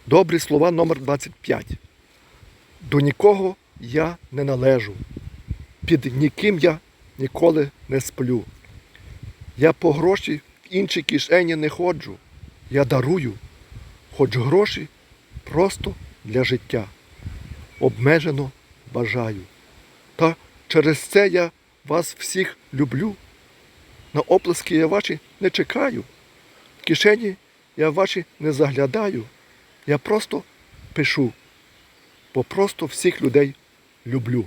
Добрі слова номер 25. До нікого я не належу, під ніким я ніколи не сплю. Я по гроші в іншій кишені не ходжу, я дарую, хоч гроші просто для життя. Обмежено бажаю. Та через це я вас всіх люблю. На оплески я ваші не чекаю, в кишені я ваші не заглядаю. Я просто пишу, бо просто всіх людей люблю.